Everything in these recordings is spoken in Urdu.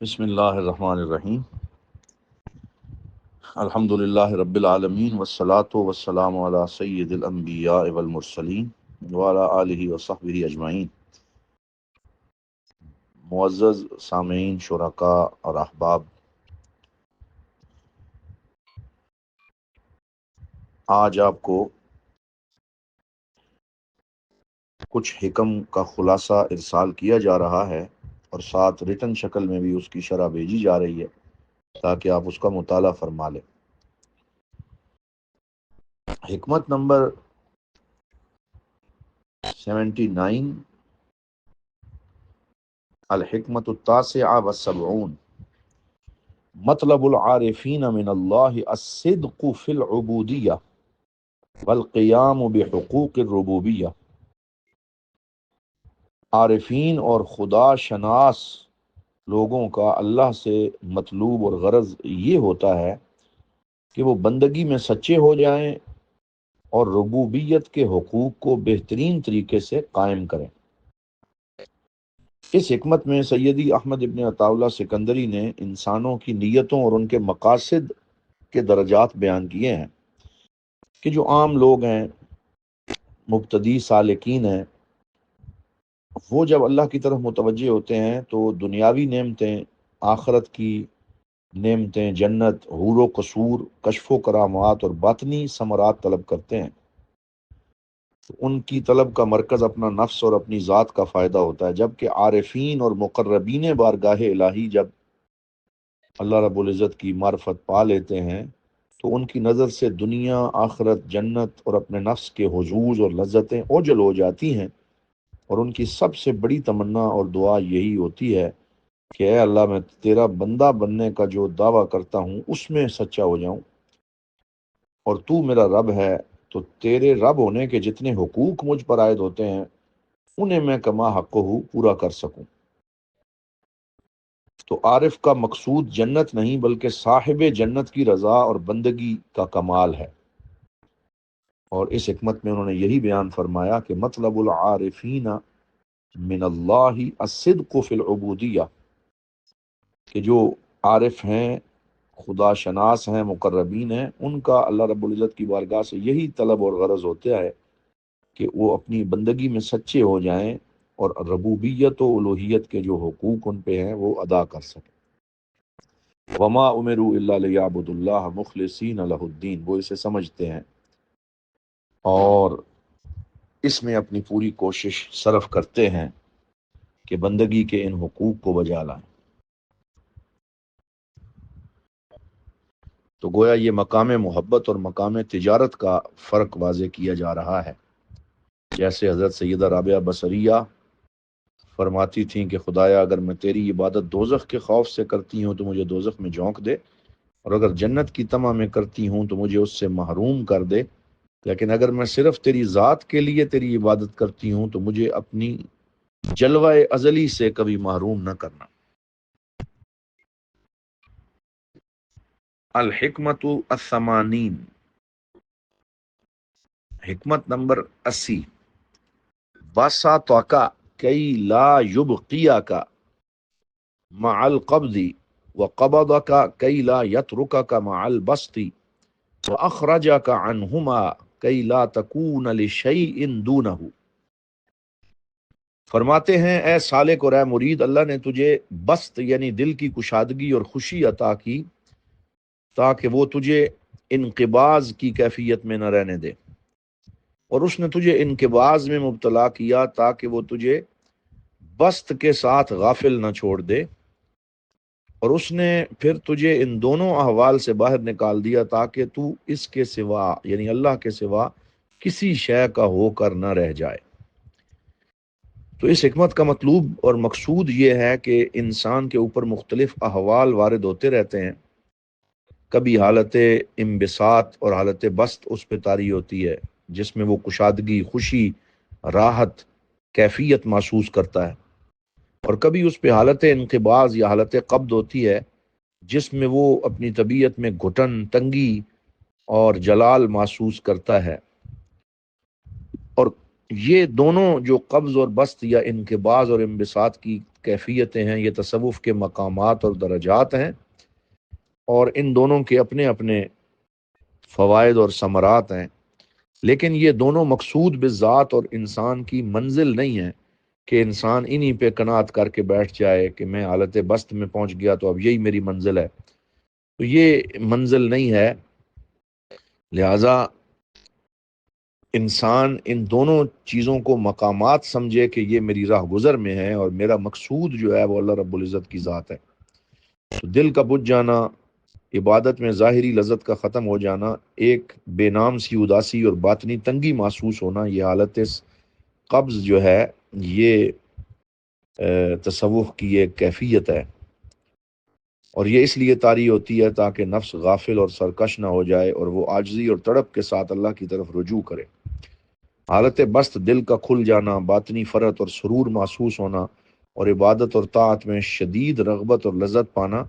بسم اللہ الرحمن الرحیم الحمد للہ رب العالمین والصلاة والسلام علی سید الانبیاء والمرسلین وعلی آلہ وصحبہ اجمعین۔ معزز سامعین، شرکاء اور احباب، آج آپ کو کچھ حکم کا خلاصہ ارسال کیا جا رہا ہے اور ساتھ ریٹن شکل میں بھی اس کی شرح بھیجی جا رہی ہے تاکہ آپ اس کا مطالعہ فرما لیں۔ حکمت نمبر 79، الحکمت التاسعہ والسبعون، مطلب العارفین من اللہ الصدق فی العبودیہ والقیام بحقوق الربوبیہ۔ عارفین اور خدا شناس لوگوں کا اللہ سے مطلوب اور غرض یہ ہوتا ہے کہ وہ بندگی میں سچے ہو جائیں اور ربوبیت کے حقوق کو بہترین طریقے سے قائم کریں۔ اس حکمت میں سیدی احمد ابن عطا اللہ سکندری نے انسانوں کی نیتوں اور ان کے مقاصد کے درجات بیان کیے ہیں کہ جو عام لوگ ہیں، مبتدی سالکین ہیں، وہ جب اللہ کی طرف متوجہ ہوتے ہیں تو دنیاوی نعمتیں، آخرت کی نعمتیں، جنت، حور و قصور، کشف و کرامات اور باطنی ثمرات طلب کرتے ہیں۔ ان کی طلب کا مرکز اپنا نفس اور اپنی ذات کا فائدہ ہوتا ہے، جبکہ عارفین اور مقربین بارگاہ الہی جب اللہ رب العزت کی معرفت پا لیتے ہیں تو ان کی نظر سے دنیا، آخرت، جنت اور اپنے نفس کے حظوظ اور لذتیں اوجھل ہو جاتی ہیں، اور ان کی سب سے بڑی تمنا اور دعا یہی ہوتی ہے کہ اے اللہ، میں تیرا بندہ بننے کا جو دعویٰ کرتا ہوں اس میں سچا ہو جاؤں، اور تو میرا رب ہے تو تیرے رب ہونے کے جتنے حقوق مجھ پر عائد ہوتے ہیں انہیں میں کما حق ہوں پورا کر سکوں۔ تو عارف کا مقصود جنت نہیں بلکہ صاحب جنت کی رضا اور بندگی کا کمال ہے، اور اس حکمت میں انہوں نے یہی بیان فرمایا کہ مطلب العارفین من اللہ الصدق فی العبودیہ، کہ جو عارف ہیں، خدا شناس ہیں، مقربین ہیں، ان کا اللہ رب العزت کی بارگاہ سے یہی طلب اور غرض ہوتا ہے کہ وہ اپنی بندگی میں سچے ہو جائیں اور ربوبیت و الوہیت کے جو حقوق ان پہ ہیں وہ ادا کر سکیں۔ وما امروا الا لیعبدوا اللہ مخلصین لہ الدین، وہ اسے سمجھتے ہیں اور اس میں اپنی پوری کوشش صرف کرتے ہیں کہ بندگی کے ان حقوق کو بجا لائیں۔ تو گویا یہ مقام محبت اور مقام تجارت کا فرق واضح کیا جا رہا ہے۔ جیسے حضرت سیدہ رابعہ بصریہ فرماتی تھیں کہ خدایا، اگر میں تیری عبادت دوزخ کے خوف سے کرتی ہوں تو مجھے دوزخ میں جھونک دے، اور اگر جنت کی طمع میں کرتی ہوں تو مجھے اس سے محروم کر دے، لیکن اگر میں صرف تیری ذات کے لیے تیری عبادت کرتی ہوں تو مجھے اپنی جلوہ ازلی سے کبھی محروم نہ کرنا۔ الحکمت الثمانین، حکمت نمبر 80، بساطک کئی لا یبقیک مع القبض وقبضک کئی لا یترکک مع البسط واخرجک عنہما کئی لا تکون لشیء دونہ۔ فرماتے ہیں اے سالک اور اے مرید، اللہ نے تجھے بسط یعنی دل کی کشادگی اور خوشی عطا کی تاکہ وہ تجھے انقباض کی کیفیت میں نہ رہنے دے، اور اس نے تجھے انقباض میں مبتلا کیا تاکہ وہ تجھے بسط کے ساتھ غافل نہ چھوڑ دے، اور اس نے پھر تجھے ان دونوں احوال سے باہر نکال دیا تاکہ تو اس کے سوا یعنی اللہ کے سوا کسی شے کا ہو کر نہ رہ جائے۔ تو اس حکمت کا مطلوب اور مقصود یہ ہے کہ انسان کے اوپر مختلف احوال وارد ہوتے رہتے ہیں، کبھی حالت انبساط اور حالت بسط اس پہ طاری ہوتی ہے جس میں وہ کشادگی، خوشی، راحت، کیفیت محسوس کرتا ہے، اور کبھی اس پہ حالت انقباض یا حالت قبض ہوتی ہے جس میں وہ اپنی طبیعت میں گھٹن، تنگی اور جلال محسوس کرتا ہے، اور یہ دونوں جو قبض اور بسط یا انقباض اور انبساط کی کیفیتیں ہیں، یہ تصوف کے مقامات اور درجات ہیں، اور ان دونوں کے اپنے اپنے فوائد اور ثمرات ہیں، لیکن یہ دونوں مقصود بالذات اور انسان کی منزل نہیں ہیں کہ انسان انہی پہ قناعت کر کے بیٹھ جائے کہ میں حالت بسط میں پہنچ گیا تو اب یہی میری منزل ہے، تو یہ منزل نہیں ہے۔ لہذا انسان ان دونوں چیزوں کو مقامات سمجھے کہ یہ میری راہ گزر میں ہے، اور میرا مقصود جو ہے وہ اللہ رب العزت کی ذات ہے۔ تو دل کا بجھ جانا، عبادت میں ظاہری لذت کا ختم ہو جانا، ایک بے نام سی اداسی اور باطنی تنگی محسوس ہونا، یہ حالت قبض جو ہے یہ تصوف کی ایک کیفیت ہے، اور یہ اس لیے طاری ہوتی ہے تاکہ نفس غافل اور سرکش نہ ہو جائے اور وہ عاجزی اور تڑپ کے ساتھ اللہ کی طرف رجوع کرے۔ حالت بسط دل کا کھل جانا، باطنی فرحت اور سرور محسوس ہونا، اور عبادت اور طاعت میں شدید رغبت اور لذت پانا،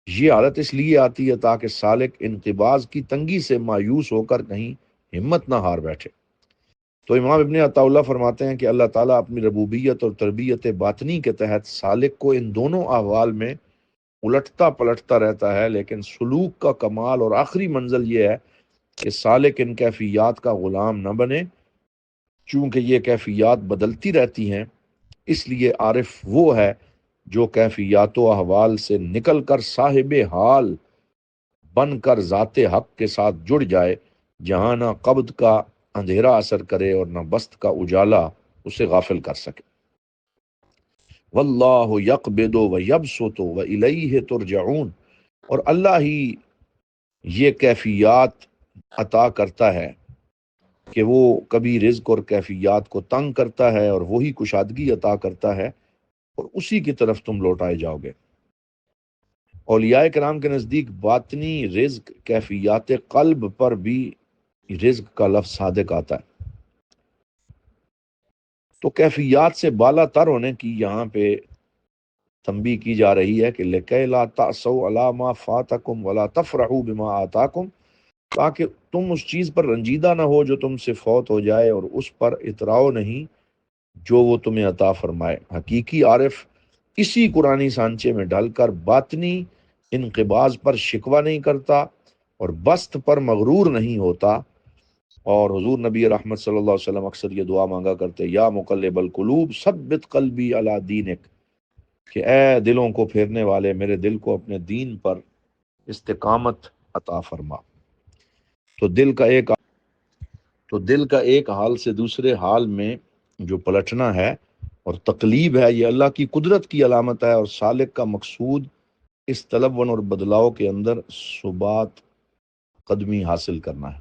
یہ حالت اس لیے آتی ہے تاکہ سالک انقباض کی تنگی سے مایوس ہو کر کہیں ہمت نہ ہار بیٹھے۔ تو امام ابن عطا اللہ فرماتے ہیں کہ اللہ تعالیٰ اپنی ربوبیت اور تربیت باطنی کے تحت سالک کو ان دونوں احوال میں الٹتا پلٹتا رہتا ہے، لیکن سلوک کا کمال اور آخری منزل یہ ہے کہ سالک ان کیفیات کا غلام نہ بنے، چونکہ یہ کیفیات بدلتی رہتی ہیں، اس لیے عارف وہ ہے جو کیفیات و احوال سے نکل کر صاحب حال بن کر ذات حق کے ساتھ جڑ جائے، جہاں نہ قبض کا اندھیرا اثر کرے اور نہ بسط کا اجالا اسے غافل کر سکے۔ واللہ یقبض و یبسط و الیہ ترجعون، اور اللہ ہی یہ کیفیات عطا کرتا ہے کہ وہ کبھی رزق اور کیفیات کو تنگ کرتا ہے، اور وہی کشادگی عطا کرتا ہے، اور اسی کی طرف تم لوٹائے جاؤ گے۔ اولیاء کرام کے نزدیک باطنی رزق کیفیات قلب پر بھی رزق کا لفظ صادق آتا ہے۔ تو کیفیات سے بالا تر ہونے کی یہاں پہ تنبیہ کی جا رہی ہے کہ لِكَيْ لَا تَأْسَوْا عَلَىٰ مَا فَاتَكُمْ وَلَا تَفْرَحُوا بِمَا آتَاكُمْ، تاکہ تم اس چیز پر رنجیدہ نہ ہو جو تم سے فوت ہو جائے، اور اس پر اتراؤ نہیں جو وہ تمہیں عطا فرمائے۔ حقیقی عارف اسی قرآنی سانچے میں ڈھل کر باطنی انقباض پر شکوہ نہیں کرتا اور بسط پر مغرور نہیں ہوتا، اور حضور نبی رحمت صلی اللہ علیہ وسلم اکثر یہ دعا مانگا کرتے، یا مقلب القلوب ثبت قلبی علی دینک، کہ اے دلوں کو پھیرنے والے، میرے دل کو اپنے دین پر استقامت عطا فرما۔ تو دل کا ایک حال سے دوسرے حال میں جو پلٹنا ہے اور تقلیب ہے، یہ اللہ کی قدرت کی علامت ہے، اور سالک کا مقصود اس تلون اور بدلاؤ کے اندر ثبات قدمی حاصل کرنا ہے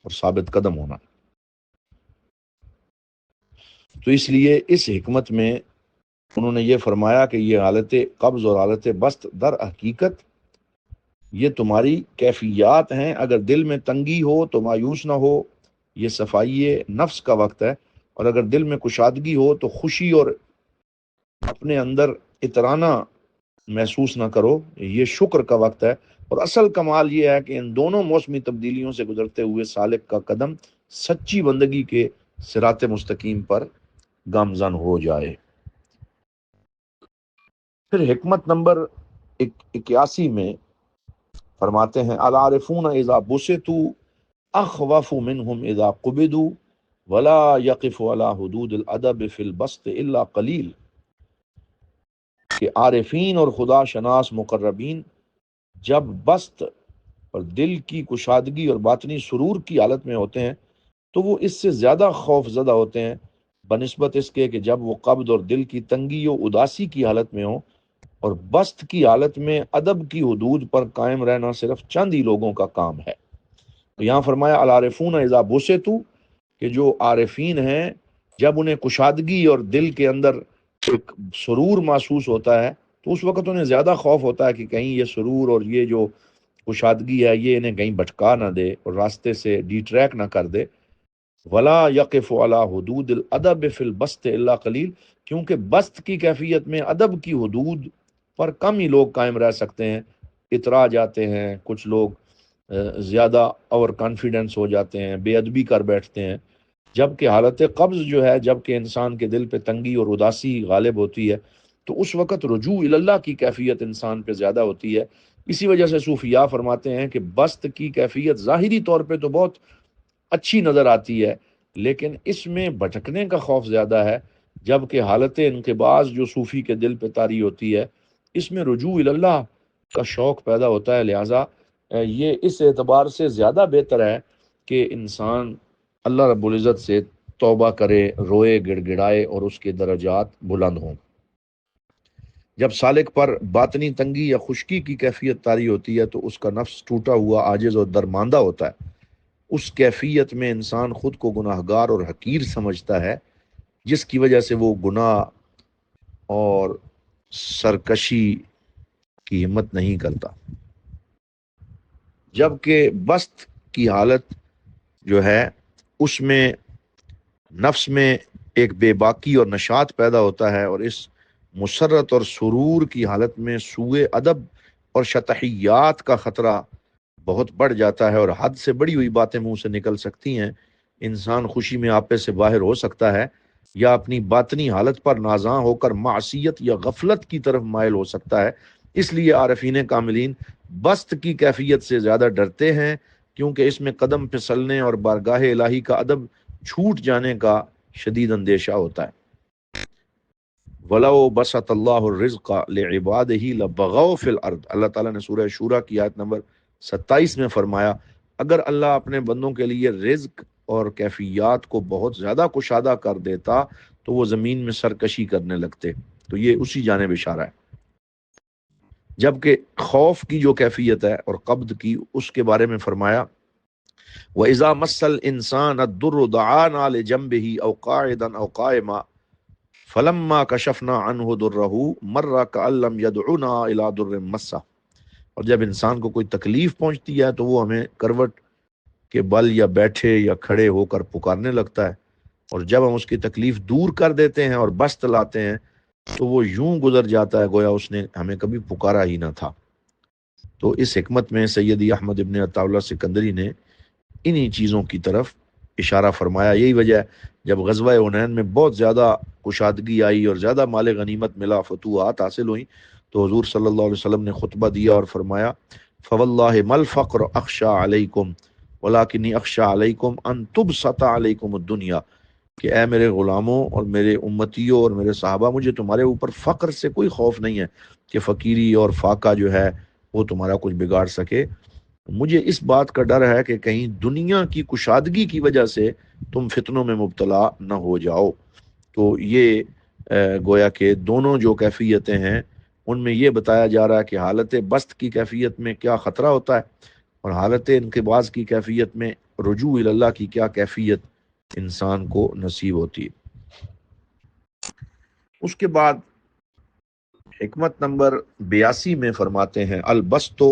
اور ثابت قدم ہونا۔ تو اس لیے اس حکمت میں انہوں نے یہ فرمایا کہ یہ حالت قبض اور حالت بسط در حقیقت یہ تمہاری کیفیات ہیں۔ اگر دل میں تنگی ہو تو مایوس نہ ہو، یہ صفائی نفس کا وقت ہے، اور اگر دل میں کشادگی ہو تو خوشی اور اپنے اندر اترانا محسوس نہ کرو، یہ شکر کا وقت ہے۔ اور اصل کمال یہ ہے کہ ان دونوں موسمی تبدیلیوں سے گزرتے ہوئے سالک کا قدم سچی بندگی کے صراط مستقیم پر گامزن ہو جائے۔ پھر حکمت نمبر 81 میں فرماتے ہیں، العارفون اذا بسطوا اخوف منهم اذا قبضوا ولا يقف على حدود الادب في البسط الا قلیل، کہ عارفین اور خدا شناس مقربین جب بسط اور دل کی کشادگی اور باطنی سرور کی حالت میں ہوتے ہیں تو وہ اس سے زیادہ خوف زدہ ہوتے ہیں بنسبت اس کے کہ جب وہ قبض اور دل کی تنگی و اداسی کی حالت میں ہوں، اور بسط کی حالت میں ادب کی حدود پر قائم رہنا صرف چند ہی لوگوں کا کام ہے۔ تو یہاں فرمایا العارفون اذا بسطوا، کہ جو عارفین ہیں جب انہیں کشادگی اور دل کے اندر ایک سرور محسوس ہوتا ہے تو اس وقت انہیں زیادہ خوف ہوتا ہے کہ کہیں یہ سرور اور یہ جو کشادگی ہے یہ انہیں کہیں بھٹکا نہ دے اور راستے سے ڈی ٹریک نہ کر دے۔ ولا یقف علی حدود الادب فی البسط الا قلیل، کیونکہ بسط کی کیفیت میں ادب کی حدود پر کم ہی لوگ قائم رہ سکتے ہیں، اترا جاتے ہیں، کچھ لوگ زیادہ اوور کانفیڈنس ہو جاتے ہیں، بے ادبی کر بیٹھتے ہیں، جبکہ حالت قبض جو ہے، جبکہ انسان کے دل پہ تنگی اور اداسی غالب ہوتی ہے، تو اس وقت رجوع اللہ کی کیفیت انسان پہ زیادہ ہوتی ہے۔ اسی وجہ سے صوفیاء فرماتے ہیں کہ بست کی کیفیت ظاہری طور پہ تو بہت اچھی نظر آتی ہے، لیکن اس میں بھٹکنے کا خوف زیادہ ہے، جبکہ حالت انقباض جو صوفی کے دل پہ طاری ہوتی ہے، اس میں رجوع اللہ کا شوق پیدا ہوتا ہے۔ لہٰذا یہ اس اعتبار سے زیادہ بہتر ہے کہ انسان اللہ رب العزت سے توبہ کرے، روئے، گڑ گڑائے اور اس کے درجات بلند ہوں۔ جب سالک پر باطنی تنگی یا خشکی کی کیفیت طاری ہوتی ہے تو اس کا نفس ٹوٹا ہوا، عاجز اور درماندہ ہوتا ہے۔ اس کیفیت میں انسان خود کو گناہگار اور حقیر سمجھتا ہے، جس کی وجہ سے وہ گناہ اور سرکشی کی ہمت نہیں کرتا۔ جبکہ بست کی حالت جو ہے، اس میں نفس میں ایک بے باکی اور نشاط پیدا ہوتا ہے، اور اس مسرت اور سرور کی حالت میں سوء ادب اور شطحیات کا خطرہ بہت بڑھ جاتا ہے، اور حد سے بڑی ہوئی باتیں منہ سے نکل سکتی ہیں۔ انسان خوشی میں آپے سے باہر ہو سکتا ہے، یا اپنی باطنی حالت پر نازاں ہو کر معصیت یا غفلت کی طرف مائل ہو سکتا ہے۔ اس لیے عارفین کاملین بست کی کیفیت سے زیادہ ڈرتے ہیں، کیونکہ اس میں قدم پھسلنے اور بارگاہ الہی کا ادب چھوٹ جانے کا شدید اندیشہ ہوتا ہے۔ وَلَوْ بَسَطَ اللَّهُ الرِّزْقَ لِعِبَادِهِ لَبَغَوْا فِي الْأَرْضِ، اللہ تعالیٰ نے سورہ شورى کی آیت نمبر 27 میں فرمایا، اگر اللہ اپنے بندوں کے لیے رزق اور کیفیات کو بہت زیادہ کشادہ کر دیتا تو وہ زمین میں سرکشی کرنے لگتے۔ تو یہ اسی جانب اشارہ ہے۔ جبکہ خوف کی جو کیفیت ہے اور قبض کی، اس کے بارے میں فرمایا، وَإِذَا مَسَّ الْإِنسَانَ الضُّرُّ دَعَانَا لِجَنبِهِ أَوْ قَاعِدًا أَوْ قَائِمًا فَلَمَّا كَشَفْنَا عَنْهُ ضُرَّهُ مَرَّ كَأَن لَّمْ يَدْعُنَا إِلَىٰ ضُرٍّ مَسَّهُ، اور جب انسان کو کوئی تکلیف پہنچتی ہے تو وہ ہمیں کروٹ کے بل یا بیٹھے یا کھڑے ہو کر پکارنے لگتا ہے، اور جب ہم اس کی تکلیف دور کر دیتے ہیں اور بست لاتے ہیں تو وہ یوں گزر جاتا ہے گویا اس نے ہمیں کبھی پکارا ہی نہ تھا۔ تو اس حکمت میں سیدی احمد ابن عطا اللہ سکندری نے انہی چیزوں کی طرف اشارہ فرمایا۔ یہی وجہ ہے جب غزوہ حنین میں بہت زیادہ کشادگی آئی اور زیادہ مال غنیمت ملا، فتوحات حاصل ہوئیں، تو حضور صلی اللہ علیہ وسلم نے خطبہ دیا اور فرمایا، فواللہ ما الفقر اخشى علیکم ولکنی اخشى علیکم ان تبسط علیکم الدنیا، کہ اے میرے غلاموں اور میرے امتیوں اور میرے صحابہ، مجھے تمہارے اوپر فقر سے کوئی خوف نہیں ہے کہ فقیری اور فاقہ جو ہے وہ تمہارا کچھ بگاڑ سکے، مجھے اس بات کا ڈر ہے کہ کہیں دنیا کی کشادگی کی وجہ سے تم فتنوں میں مبتلا نہ ہو جاؤ۔ تو یہ گویا کہ دونوں جو کیفیتیں ہیں ان میں یہ بتایا جا رہا ہے کہ حالت بست کی کیفیت میں کیا خطرہ ہوتا ہے، اور حالت انقباض کی کیفیت میں رجوع اللہ کی کیا کیفیت انسان کو نصیب ہوتی ہے۔ اس کے بعد حکمت نمبر 82 میں فرماتے ہیں، البست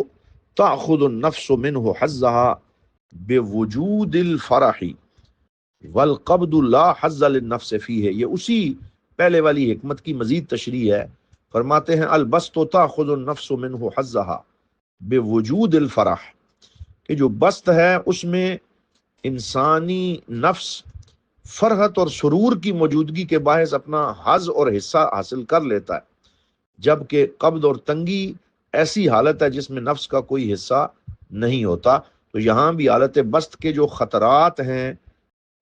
تأخذ النفس منه حظها بوجود الفرح والقبض لا حظ للنفس فیہ۔ یہ اسی پہلے والی حکمت کی مزید تشریح ہے۔ فرماتے ہیں البست تأخذ النفس منه حظها بوجود الفرح، کہ جو بست ہے اس میں انسانی نفس فرحت اور سرور کی موجودگی کے باعث اپنا حظ اور حصہ حاصل کر لیتا ہے، جبکہ قبض اور تنگی ایسی حالت ہے جس میں نفس کا کوئی حصہ نہیں ہوتا۔ تو یہاں بھی حالت بست کے جو خطرات ہیں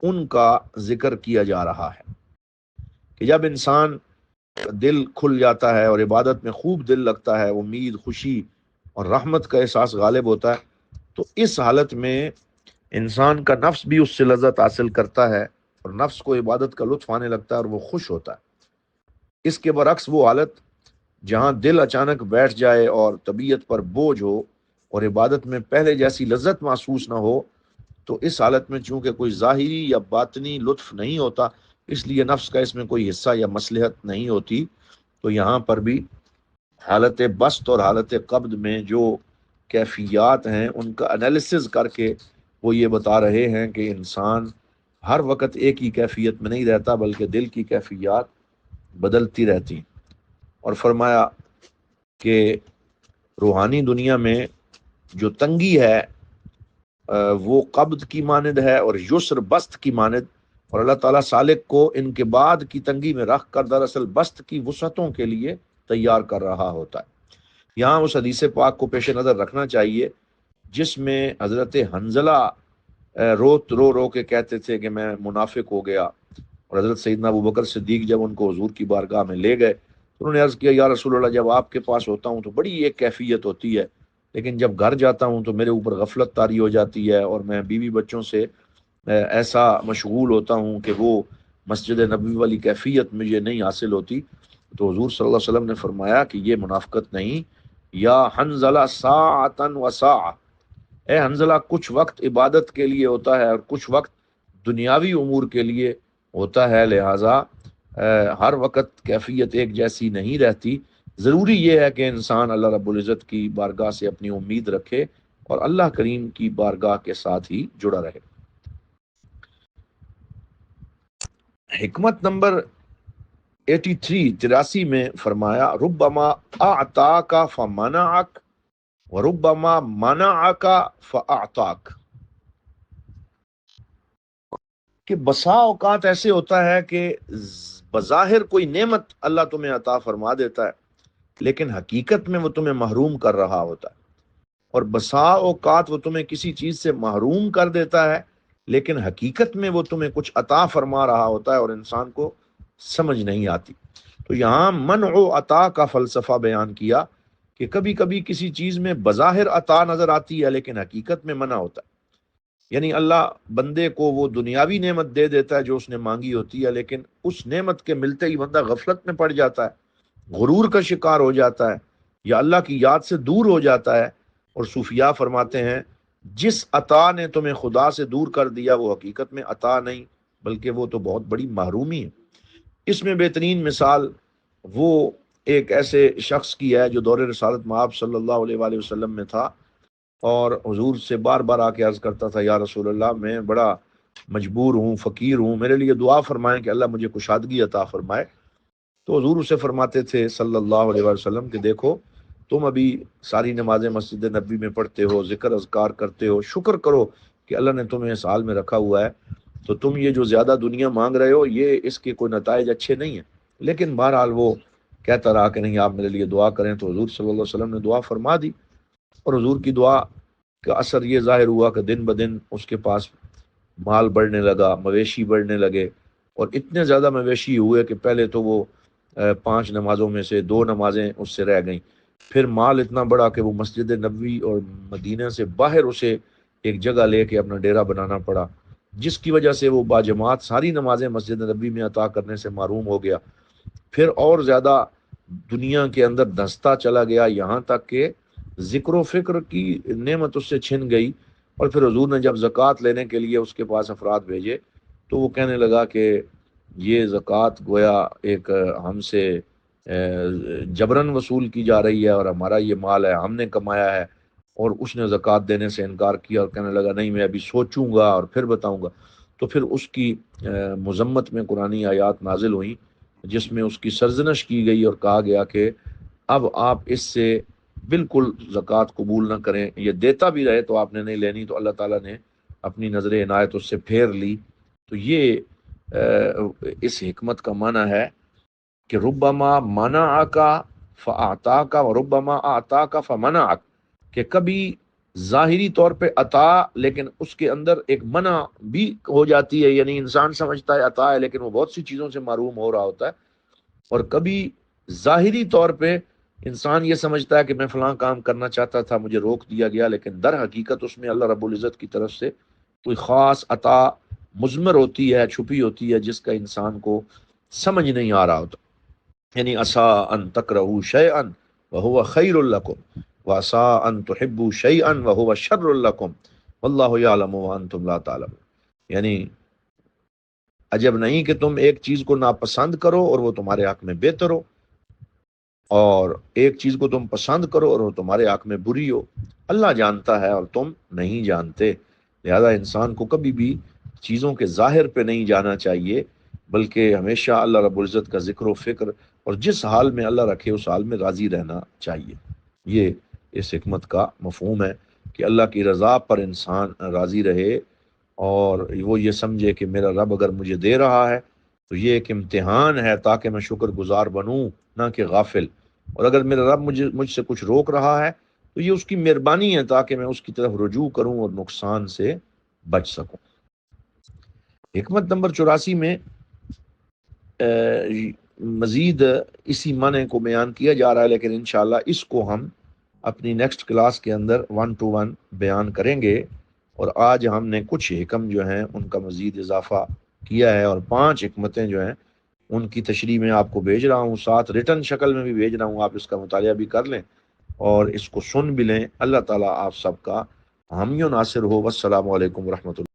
ان کا ذکر کیا جا رہا ہے، کہ جب انسان دل کھل جاتا ہے اور عبادت میں خوب دل لگتا ہے، امید، خوشی اور رحمت کا احساس غالب ہوتا ہے، تو اس حالت میں انسان کا نفس بھی اس سے لذت حاصل کرتا ہے اور نفس کو عبادت کا لطف آنے لگتا ہے اور وہ خوش ہوتا ہے۔ اس کے برعکس وہ حالت جہاں دل اچانک بیٹھ جائے اور طبیعت پر بوجھ ہو اور عبادت میں پہلے جیسی لذت محسوس نہ ہو، تو اس حالت میں چونکہ کوئی ظاہری یا باطنی لطف نہیں ہوتا، اس لیے نفس کا اس میں کوئی حصہ یا مصلحت نہیں ہوتی۔ تو یہاں پر بھی حالت بست اور حالت قبض میں جو کیفیات ہیں ان کا انالیسز کر کے وہ یہ بتا رہے ہیں کہ انسان ہر وقت ایک ہی کیفیت میں نہیں رہتا، بلکہ دل کی کیفیات بدلتی رہتی۔ اور فرمایا کہ روحانی دنیا میں جو تنگی ہے وہ قبض کی مانند ہے اور یسر بست کی مانند اور اللہ تعالیٰ سالک کو ان کے بعد کی تنگی میں رکھ کر دراصل بست کی وسعتوں کے لیے تیار کر رہا ہوتا ہے۔ یہاں اس حدیث پاک کو پیش نظر رکھنا چاہیے جس میں حضرت حنزلہ رو رو کے کہتے تھے کہ میں منافق ہو گیا، اور حضرت سیدنا ابو بکر صدیق جب ان کو حضور کی بارگاہ میں لے گئے تو انہوں نے عرض کیا یا رسول اللہ، جب آپ کے پاس ہوتا ہوں تو بڑی ایک کیفیت ہوتی ہے، لیکن جب گھر جاتا ہوں تو میرے اوپر غفلت طاری ہو جاتی ہے، اور میں بیوی بچوں سے ایسا مشغول ہوتا ہوں کہ وہ مسجد نبوی والی کیفیت مجھے نہیں حاصل ہوتی۔ تو حضور صلی اللہ علیہ وسلم نے فرمایا کہ یہ منافقت نہیں، یا حنزلہ ساعتن و ساعہ، اے حنزلہ کچھ وقت عبادت کے لیے ہوتا ہے اور کچھ وقت دنیاوی امور کے لیے ہوتا ہے، لہٰذا ہر وقت کیفیت ایک جیسی نہیں رہتی۔ ضروری یہ ہے کہ انسان اللہ رب العزت کی بارگاہ سے اپنی امید رکھے اور اللہ کریم کی بارگاہ کے ساتھ ہی جڑا رہے۔ حکمت نمبر 83 میں فرمایا ربما اعطاک فمنعک وربما منعک فاعطاک، کہ بسا اوقات ایسے ہوتا ہے کہ بظاہر کوئی نعمت اللہ تمہیں عطا فرما دیتا ہے لیکن حقیقت میں وہ تمہیں محروم کر رہا ہوتا ہے، اور بسا اوقات وہ تمہیں کسی چیز سے محروم کر دیتا ہے لیکن حقیقت میں وہ تمہیں کچھ عطا فرما رہا ہوتا ہے اور انسان کو سمجھ نہیں آتی۔ تو یہاں منع و عطا کا فلسفہ بیان کیا کہ کبھی کبھی کسی چیز میں بظاہر عطا نظر آتی ہے لیکن حقیقت میں منع ہوتا ہے، یعنی اللہ بندے کو وہ دنیاوی نعمت دے دیتا ہے جو اس نے مانگی ہوتی ہے، لیکن اس نعمت کے ملتے ہی بندہ غفلت میں پڑ جاتا ہے، غرور کا شکار ہو جاتا ہے یا اللہ کی یاد سے دور ہو جاتا ہے۔ اور صوفیاء فرماتے ہیں جس عطا نے تمہیں خدا سے دور کر دیا وہ حقیقت میں عطا نہیں بلکہ وہ تو بہت بڑی محرومی ہے۔ اس میں بہترین مثال وہ ایک ایسے شخص کی ہے جو دور رسالت مآب صلی اللہ علیہ وآلہ وسلم میں تھا اور حضور سے بار بار آ کے عرض کرتا تھا یا رسول اللہ میں بڑا مجبور ہوں، فقیر ہوں، میرے لیے دعا فرمائیں کہ اللہ مجھے کشادگی عطا فرمائے۔ تو حضور اسے فرماتے تھے صلی اللہ علیہ وسلم کہ دیکھو تم ابھی ساری نمازیں مسجد نبی میں پڑھتے ہو، ذکر اذکار کرتے ہو، شکر کرو کہ اللہ نے تمہیں اس حال میں رکھا ہوا ہے، تو تم یہ جو زیادہ دنیا مانگ رہے ہو یہ اس کے کوئی نتائج اچھے نہیں ہیں۔ لیکن بہرحال وہ کہتا رہا کہ نہیں آپ میرے لیے دعا کریں، تو حضور صلی اللہ علیہ وسلم نے دعا فرما دی، اور حضور کی دعا کا اثر یہ ظاہر ہوا کہ دن بدن اس کے پاس مال بڑھنے لگا، مویشی بڑھنے لگے، اور اتنے زیادہ مویشی ہوئے کہ پہلے تو وہ 5 نمازوں میں سے 2 نمازیں اس سے رہ گئیں، پھر مال اتنا بڑا کہ وہ مسجد نبوی اور مدینہ سے باہر اسے ایک جگہ لے کے اپنا ڈیرا بنانا پڑا، جس کی وجہ سے وہ باجماعت ساری نمازیں مسجد نبوی میں عطا کرنے سے محروم ہو گیا۔ پھر اور زیادہ دنیا کے اندر دھنستا چلا گیا یہاں تک کہ ذکر و فکر کی نعمت اس سے چھن گئی، اور پھر حضور نے جب زکوٰۃ لینے کے لیے اس کے پاس افراد بھیجے تو وہ کہنے لگا کہ یہ زکوٰۃ گویا ایک ہم سے جبرن وصول کی جا رہی ہے اور ہمارا یہ مال ہے، ہم نے کمایا ہے، اور اس نے زکوٰۃ دینے سے انکار کیا اور کہنے لگا نہیں میں ابھی سوچوں گا اور پھر بتاؤں گا۔ تو پھر اس کی مذمت میں قرآنی آیات نازل ہوئیں جس میں اس کی سرزنش کی گئی اور کہا گیا کہ اب آپ اس سے بالکل زکوٰۃ قبول نہ کریں، یہ دیتا بھی رہے تو آپ نے نہیں لینی، تو اللہ تعالیٰ نے اپنی نظر عنایت اس سے پھیر لی۔ تو یہ اس حکمت کا معنی ہے کہ ربما منعک فاعطاک وربما اعطاک فمنعک، کہ کبھی ظاہری طور پہ عطا لیکن اس کے اندر ایک منع بھی ہو جاتی ہے، یعنی انسان سمجھتا ہے عطا ہے لیکن وہ بہت سی چیزوں سے محروم ہو رہا ہوتا ہے، اور کبھی ظاہری طور پہ انسان یہ سمجھتا ہے کہ میں فلاں کام کرنا چاہتا تھا مجھے روک دیا گیا، لیکن در حقیقت اس میں اللہ رب العزت کی طرف سے کوئی خاص عطا مضمر ہوتی ہے، چھپی ہوتی ہے، جس کا انسان کو سمجھ نہیں آ رہا ہوتا۔ یعنی عسیٰ ان تکرہوا شیئا وہو خیر لکم وعسیٰ ان تحبوا شیئا وہو شر لکم واللہ یعلم وانتم لا تعلمون، یعنی عجب نہیں کہ تم ایک چیز کو ناپسند کرو اور وہ تمہارے حق میں بہتر ہو، اور ایک چیز کو تم پسند کرو اور وہ تمہارے حق میں بری ہو۔ اللہ جانتا ہے اور تم نہیں جانتے، لہذا انسان کو کبھی بھی چیزوں کے ظاہر پہ نہیں جانا چاہیے بلکہ ہمیشہ اللہ رب العزت کا ذکر و فکر اور جس حال میں اللہ رکھے اس حال میں راضی رہنا چاہیے۔ یہ اس حکمت کا مفہوم ہے کہ اللہ کی رضا پر انسان راضی رہے اور وہ یہ سمجھے کہ میرا رب اگر مجھے دے رہا ہے تو یہ ایک امتحان ہے تاکہ میں شکر گزار بنوں، نہ کہ غافل، اور اگر میرا رب مجھ سے کچھ روک رہا ہے تو یہ اس کی مہربانی ہے تاکہ میں اس کی طرف رجوع کروں اور نقصان سے بچ سکوں۔ حکمت نمبر 84 میں مزید اسی معنی کو بیان کیا جا رہا ہے، لیکن انشاءاللہ اس کو ہم اپنی نیکسٹ کلاس کے اندر 1 to 1 بیان کریں گے، اور آج ہم نے کچھ حکم جو ہیں ان کا مزید اضافہ کیا ہے، اور 5 حکمتیں جو ہیں ان کی تشریح میں آپ کو بھیج رہا ہوں، ساتھ ریٹن شکل میں بھی بھیج رہا ہوں، آپ اس کا مطالعہ بھی کر لیں اور اس کو سن بھی لیں۔ اللہ تعالیٰ آپ سب کا حامی و ناصر ہو۔ والسلام علیکم ورحمۃ اللہ۔